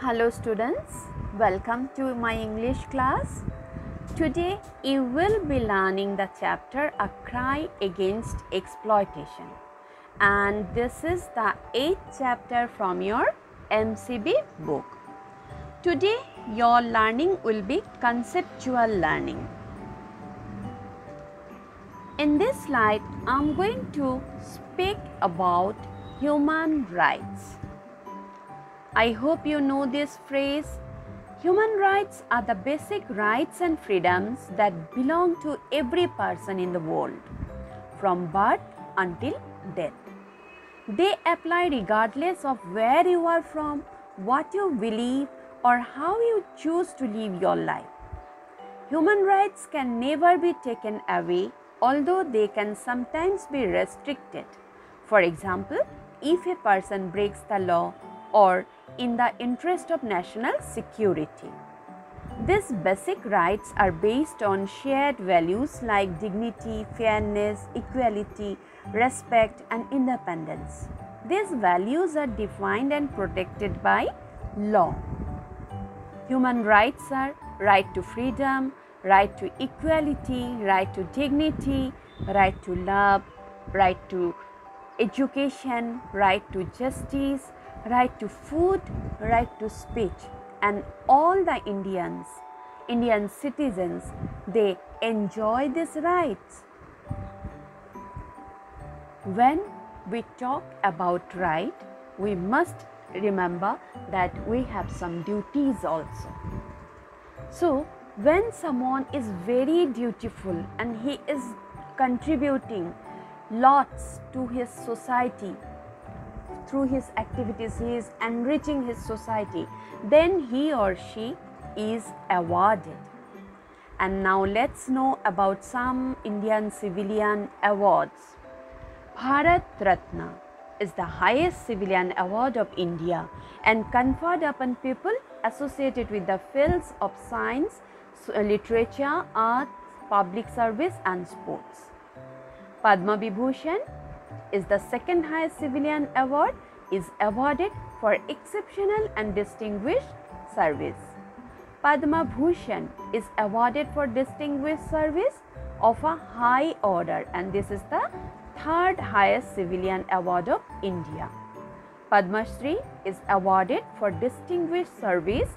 Hello students, welcome to my English class. Today you will be learning the chapter A Cry Against Exploitation, and this is the 8th chapter from your MCB book. Today your learning will be conceptual learning. In this slide I am going to speak about human rights. I hope you know this phrase. Human rights are the basic rights and freedoms that belong to every person in the world, from birth until death. They apply regardless of where you are from, what you believe, or how you choose to live your life. Human rights can never be taken away, although they can sometimes be restricted. For example, if a person breaks the law or in the interest of national security. These basic rights are based on shared values like dignity, fairness, equality, respect, and independence. These values are defined and protected by law. Human rights are right to freedom, right to equality, right to dignity, right to love, right to education, right to justice, right to food, right to speech, and all the Indian citizens, they enjoy these rights. When we talk about right, we must remember that we have some duties also. So, when someone is very dutiful and he is contributing lots to his society, through his activities, he is enriching his society, then he or she is awarded. And now let's know about some Indian civilian awards. Bharat Ratna is the highest civilian award of India and conferred upon people associated with the fields of science, literature, arts, public service and sports. Padma Vibhushan is the second highest civilian award, is awarded for exceptional and distinguished service. Padma Bhushan is awarded for distinguished service of a high order, and this is the third highest civilian award of India. Padma Shri is awarded for distinguished service,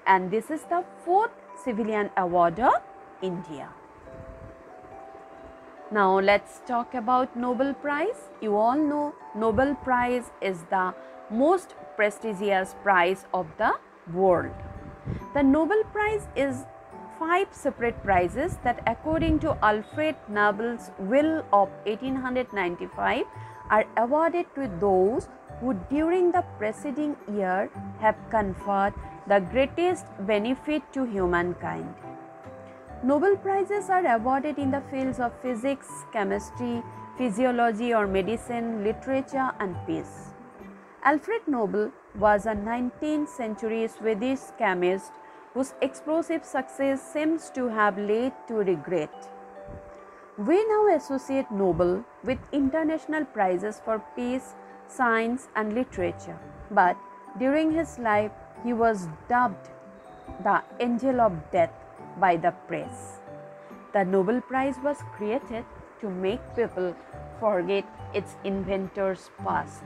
and this is the fourth civilian award of India. Now let's talk about Nobel Prize. You all know Nobel Prize is the most prestigious prize of the world. The Nobel Prize is 5 separate prizes that, according to Alfred Nobel's will of 1895, are awarded to those who during the preceding year have conferred the greatest benefit to humankind. Nobel Prizes are awarded in the fields of physics, chemistry, physiology or medicine, literature and peace. Alfred Nobel was a 19th century Swedish chemist whose explosive success seems to have led to regret. We now associate Nobel with international prizes for peace, science and literature, but during his life he was dubbed the Angel of Death by the press. The Nobel Prize was created to make people forget its inventor's past.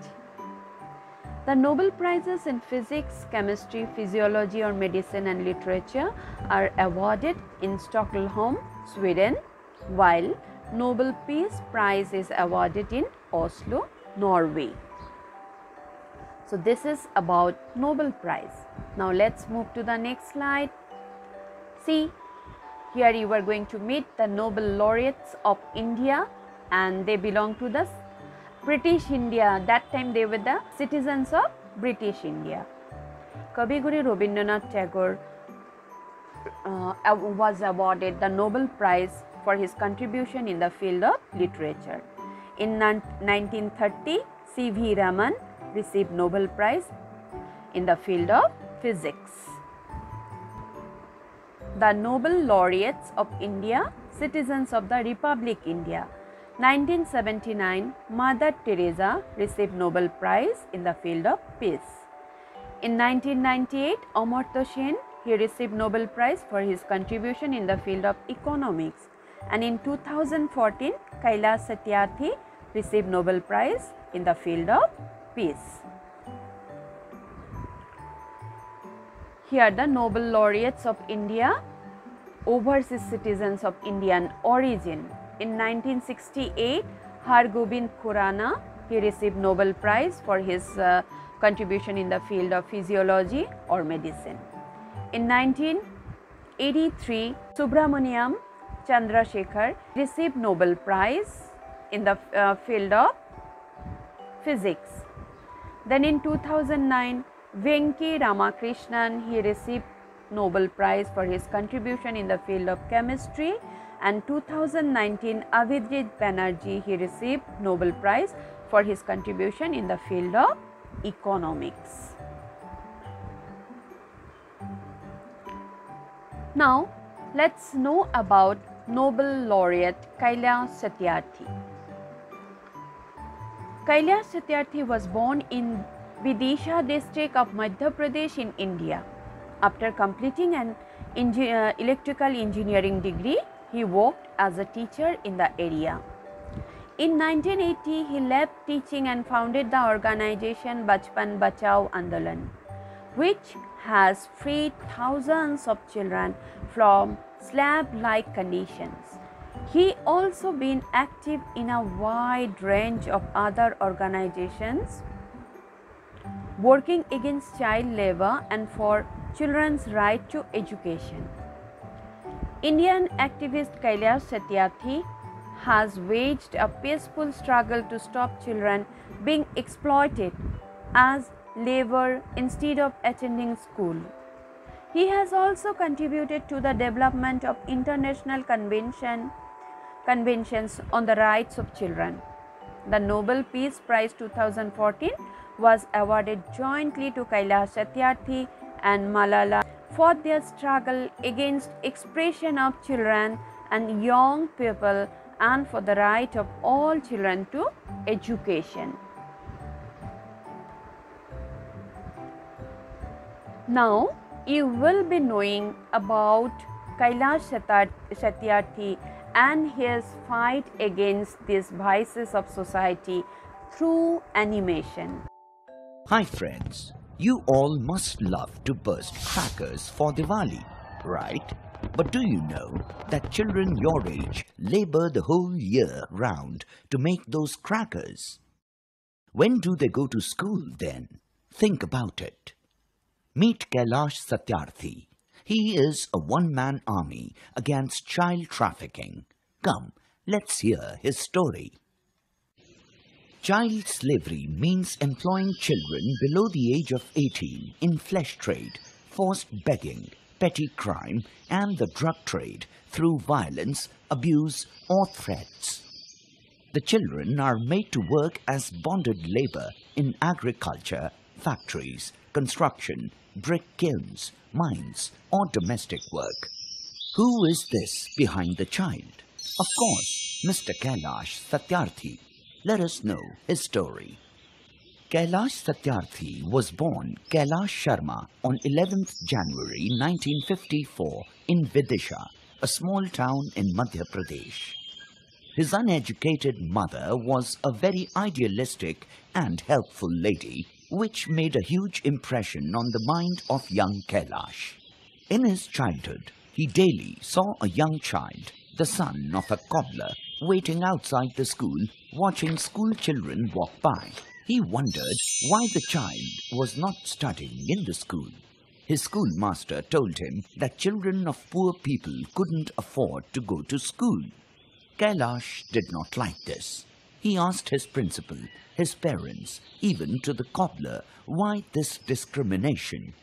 The Nobel Prizes in physics, chemistry, physiology or medicine and literature are awarded in Stockholm, Sweden, while Nobel Peace Prize is awarded in Oslo, Norway. So this is about Nobel Prize. Now let's move to the next slide. See, here you are going to meet the Nobel laureates of India, and they belong to the British India. That time they were the citizens of British India. Kavi Guru Rabindranath Tagore was awarded the Nobel Prize for his contribution in the field of literature. In 1930, C.V. Raman received Nobel Prize in the field of physics. The Nobel laureates of India, citizens of the Republic India. 1979, Mother Teresa received Nobel Prize in the field of peace. In 1998, Amartya Sen, he received Nobel Prize for his contribution in the field of economics. And in 2014, Kailash Satyarthi received Nobel Prize in the field of peace. Here the Nobel laureates of India, overseas citizens of Indian origin. In 1968, Har Gobind Khurana, he received Nobel Prize for his contribution in the field of physiology or medicine. In 1983, Subramaniam Chandrasekhar received Nobel Prize in the field of physics. Then in 2009, Venki Ramakrishnan, he received Nobel Prize for his contribution in the field of chemistry. And 2019, Abhijit Banerjee, he received Nobel Prize for his contribution in the field of economics. Now, let's know about Nobel laureate Kailash Satyarthi. Kailash Satyarthi was born in Vidisha district of Madhya Pradesh in India. After completing an electrical engineering degree, he worked as a teacher in the area. In 1980, he left teaching and founded the organization Bachpan Bachao Andolan, which has freed thousands of children from slave-like conditions. He also been active in a wide range of other organizations working against child labor and for children's right to education. Indian activist Kailash Satyarthi has waged a peaceful struggle to stop children being exploited as labor instead of attending school. He has also contributed to the development of international conventions on the rights of children. The Nobel Peace Prize 2014 was awarded jointly to Kailash Satyarthi and Malala for their struggle against oppression of children and young people and for the right of all children to education. Now, you will be knowing about Kailash Satyarthi and his fight against these vices of society through animation. Hi friends, you all must love to burst crackers for Diwali, right? But do you know that children your age labor the whole year round to make those crackers? When do they go to school then? Think about it. Meet Kailash Satyarthi. He is a one-man army against child trafficking. Come, let's hear his story. Child slavery means employing children below the age of 18 in flesh trade, forced begging, petty crime, and the drug trade through violence, abuse, or threats. The children are made to work as bonded labor in agriculture, factories, construction, brick kilns, mines, or domestic work. Who is this behind the child? Of course, Mr. Kailash Satyarthi. Let us know his story. Kailash Satyarthi was born Kailash Sharma on 11th January 1954 in Vidisha, a small town in Madhya Pradesh. His uneducated mother was a very idealistic and helpful lady, which made a huge impression on the mind of young Kailash. In his childhood, he daily saw a young child, the son of a cobbler, waiting outside the school, watching school children walk by. He wondered why the child was not studying in the school. His schoolmaster told him that children of poor people couldn't afford to go to school. Kailash did not like this. He asked his principal, his parents, even to the cobbler, why this discrimination.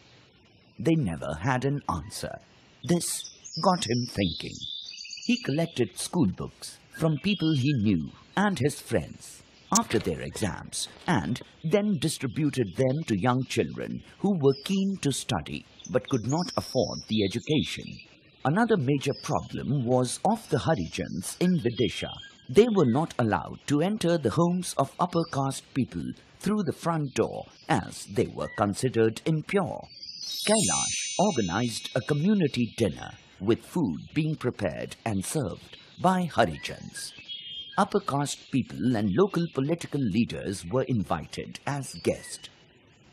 They never had an answer. This got him thinking. He collected school books from people he knew and his friends after their exams and then distributed them to young children who were keen to study but could not afford the education. Another major problem was of the Harijans in Vidisha. They were not allowed to enter the homes of upper caste people through the front door as they were considered impure. Kailash organized a community dinner with food being prepared and served by Harijans. Upper caste people and local political leaders were invited as guests.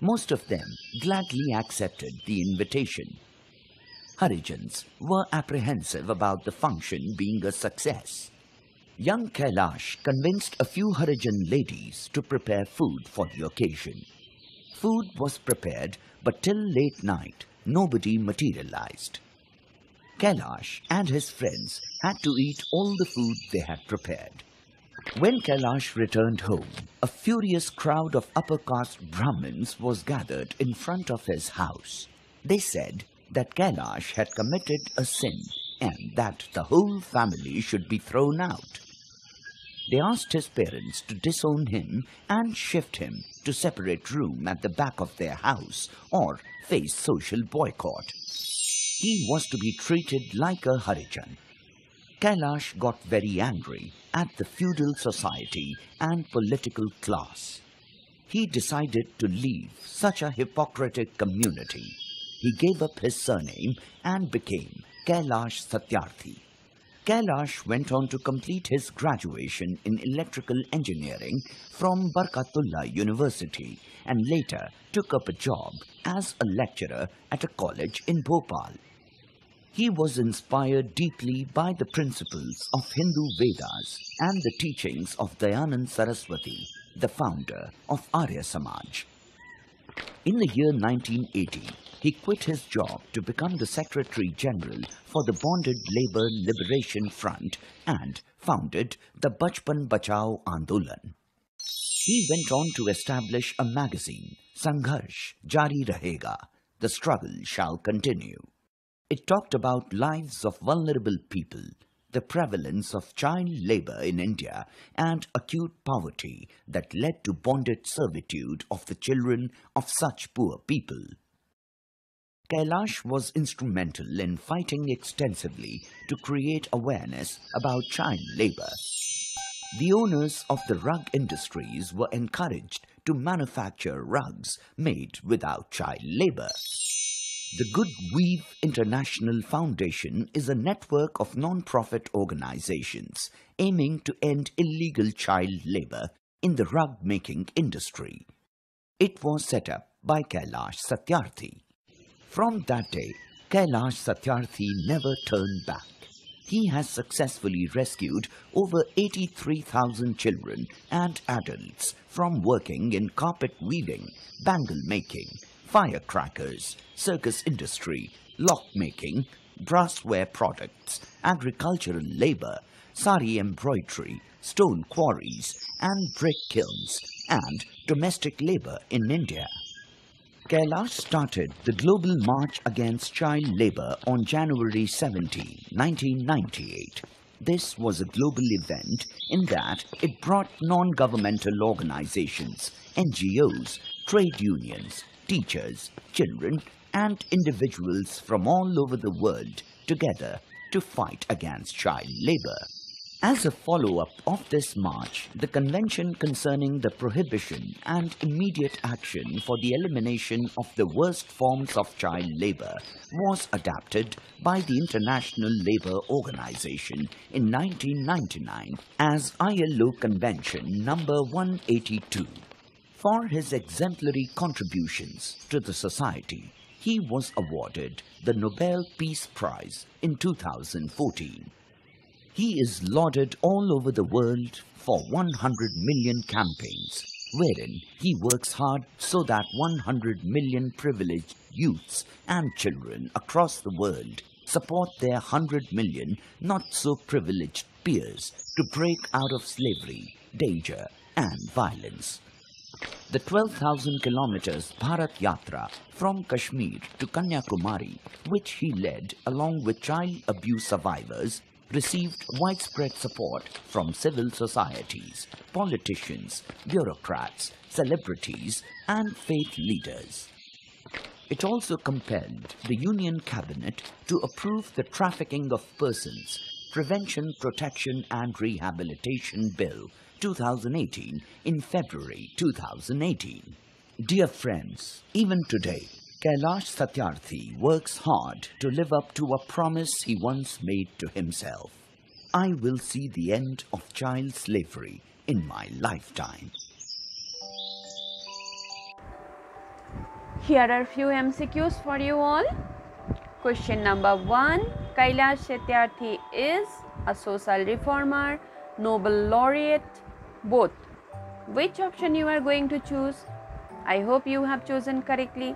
Most of them gladly accepted the invitation. Harijans were apprehensive about the function being a success. Young Kailash convinced a few Harijan ladies to prepare food for the occasion. Food was prepared, but till late night, nobody materialized. Kailash and his friends had to eat all the food they had prepared. When Kailash returned home, a furious crowd of upper caste Brahmins was gathered in front of his house. They said that Kailash had committed a sin and that the whole family should be thrown out. They asked his parents to disown him and shift him to separate room at the back of their house or face social boycott. He was to be treated like a Harijan. Kailash got very angry at the feudal society and political class. He decided to leave such a hypocritic community. He gave up his surname and became Kailash Satyarthi. Kailash went on to complete his graduation in electrical engineering from Barkatullah University and later took up a job as a lecturer at a college in Bhopal. He was inspired deeply by the principles of Hindu Vedas and the teachings of Dayanand Saraswati, the founder of Arya Samaj. In the year 1980, he quit his job to become the Secretary General for the Bonded Labour Liberation Front and founded the Bachpan Bachao Andolan. He went on to establish a magazine, Sangharsh Jari Rahega, The Struggle Shall Continue. It talked about lives of vulnerable people, the prevalence of child labour in India and acute poverty that led to bonded servitude of the children of such poor people. Kailash was instrumental in fighting extensively to create awareness about child labour. The owners of the rug industries were encouraged to manufacture rugs made without child labour. The Good Weave International Foundation is a network of non-profit organizations aiming to end illegal child labor in the rug-making industry. It was set up by Kailash Satyarthi. From that day, Kailash Satyarthi never turned back. He has successfully rescued over 83,000 children and adults from working in carpet weaving, bangle making, firecrackers, circus industry, lock making, brassware products, agricultural labour, sari embroidery, stone quarries and brick kilns, and domestic labour in India. Kailash started the Global March Against Child Labour on January 17, 1998. This was a global event in that it brought non-governmental organizations, NGOs, trade unions, teachers, children, and individuals from all over the world together to fight against child labour. As a follow-up of this march, the Convention concerning the prohibition and immediate action for the elimination of the worst forms of child labour was adopted by the International Labour Organization in 1999 as ILO Convention number 182. For his exemplary contributions to the society, he was awarded the Nobel Peace Prize in 2014. He is lauded all over the world for 100 million campaigns, wherein he works hard so that 100 million privileged youths and children across the world support their 100 million not-so-privileged peers to break out of slavery, danger and violence. The 12,000 kilometers Bharat Yatra from Kashmir to Kanyakumari, which he led along with child abuse survivors, received widespread support from civil societies, politicians, bureaucrats, celebrities, and faith leaders. It also compelled the Union Cabinet to approve the trafficking of persons Prevention, Protection and Rehabilitation Bill 2018 in February 2018. Dear friends, even today, Kailash Satyarthi works hard to live up to a promise he once made to himself. I will see the end of child slavery in my lifetime. Here are few MCQs for you all. Question number 1. Kailash Satyarthi is a social reformer, Nobel laureate, both. Which option you are going to choose? I hope you have chosen correctly.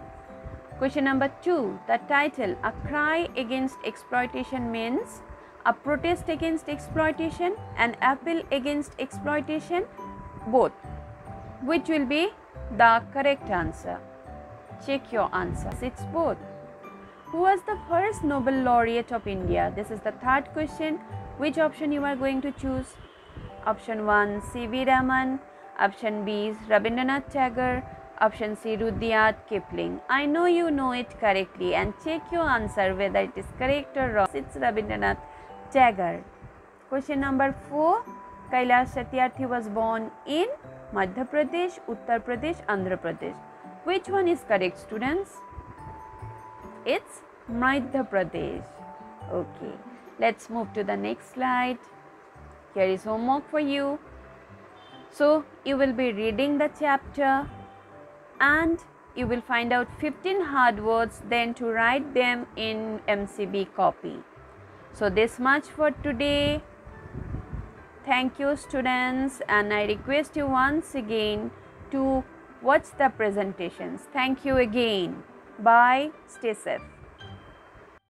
Question number 2. The title, A Cry Against Exploitation, means a protest against exploitation, an appeal against exploitation, both. Which will be the correct answer? Check your answers. It's both. Who was the first Nobel laureate of India? This is the third question. Which option you are going to choose? Option 1, C.V. Raman. Option B is Rabindranath Tagore. Option C, Rudyard Kipling. I know you know it correctly, and check your answer whether it is correct or wrong. It's Rabindranath Tagore. Question number 4. Kailash Satyarthi was born in Madhya Pradesh, Uttar Pradesh, Andhra Pradesh. Which one is correct, students? It's Madhya Pradesh. Okay, let's move to the next slide. Here is homework for you. So, you will be reading the chapter and you will find out 15 hard words, then to write them in MCB copy. So, this much for today. Thank you, students, and I request you once again to watch the presentations. Thank you again. Bye. Stay safe.